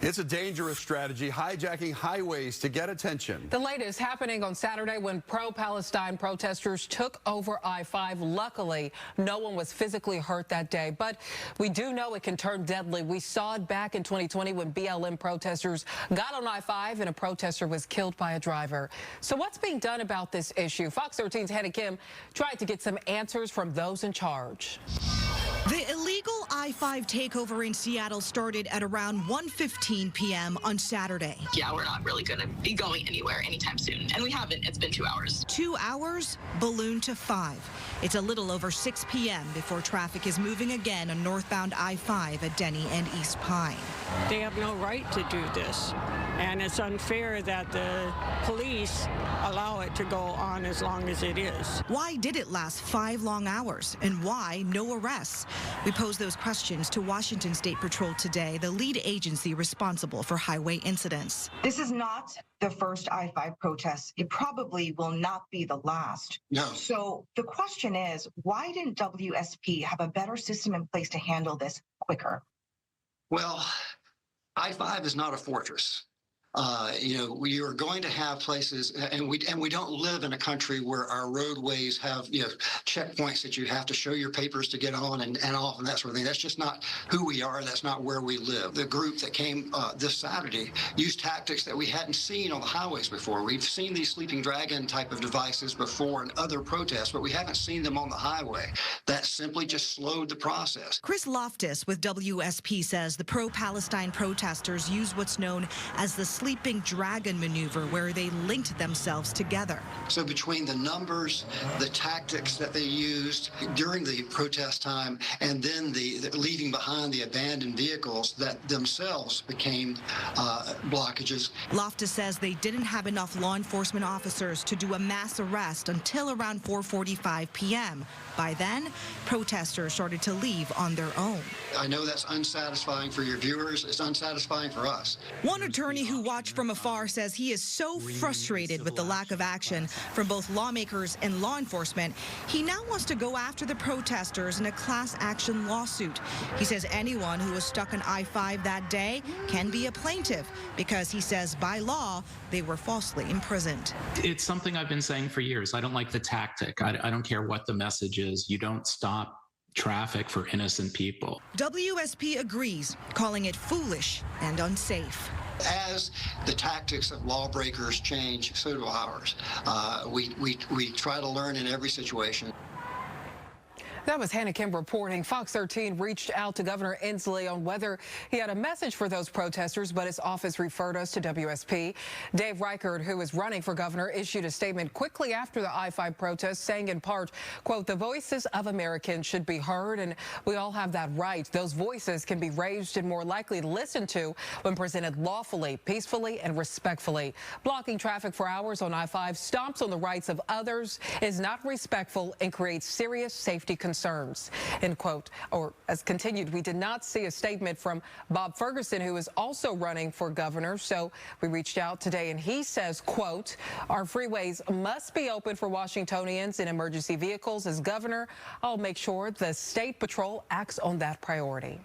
It's a dangerous strategy, hijacking highways to get attention. The latest happening on Saturday when pro-Palestine protesters took over I-5. Luckily, no one was physically hurt that day, but we do know it can turn deadly. We saw it back in 2020 when BLM protesters got on I-5 and a protester was killed by a driver. So what's being done about this issue? Fox 13's Hannah Kim tried to get some answers from those in charge. The illegal I-5 takeover in Seattle started at around 1:15 p.m. on Saturday. Yeah, we're not really going to be going anywhere anytime soon, and we haven't. It's been 2 hours. 2 hours ballooned to 5. It's a little over 6 p.m. before traffic is moving again on northbound I-5 at Denny and East Pine. They have no right to do this, and it's unfair that the police allow it to go on as long as it is. Why did it last 5 long hours, and why no arrests? We posed those questions to Washington State Patrol today, the lead agency responsible for highway incidents. This is not the first I-5 protest. It probably will not be the last. No. So the question is, why didn't WSP have a better system in place to handle this quicker? Well, I-5 is not a fortress. We are going to have places, and we don't live in a country where our roadways have checkpoints that you have to show your papers to get on and off and that sort of thing. That's just not who we are. That's not where we live. The group that came this Saturday used tactics that we hadn't seen on the highways before. We've seen these sleeping dragon type of devices before in other protests, but we haven't seen them on the highway. That simply just slowed the process. Chris Loftus with WSP says the pro-Palestine protesters used what's known as the sleeping dragon maneuver, where they linked themselves together. So between the numbers, the tactics that they used during the protest time, and then the leaving behind the abandoned vehicles that themselves became blockages. Loftus says they didn't have enough law enforcement officers to do a mass arrest until around 4:45 p.m. By then, protesters started to leave on their own. I know that's unsatisfying for your viewers. It's unsatisfying for us. One attorney who watched from afar says he is so frustrated with the lack of action from both lawmakers and law enforcement. He now wants to go after the protesters in a class action lawsuit. He says anyone who was stuck on I-5 that day can be a plaintiff because he says by law they were falsely imprisoned. It's something I've been saying for years. I don't like the tactic. I don't care what the message is. You don't stop traffic for innocent people. WSP agrees, calling it foolish and unsafe. As the tactics of lawbreakers change, so do ours. We try to learn in every situation. That was Hannah Kim reporting. Fox 13 reached out to Governor Inslee on whether he had a message for those protesters, but his office referred us to WSP. Dave Reichert, who is running for governor, issued a statement quickly after the I-5 protest, saying in part, quote, "The voices of Americans should be heard, and we all have that right. Those voices can be raised and more likely listened to when presented lawfully, peacefully, and respectfully. Blocking traffic for hours on I-5 stomps on the rights of others, is not respectful, and creates serious safety concerns." End quote. Or as continued, we did not see a statement from Bob Ferguson, who is also running for governor. So we reached out today, and he says, quote, "Our freeways must be open for Washingtonians and emergency vehicles. As governor, I'll make sure the state patrol acts on that priority."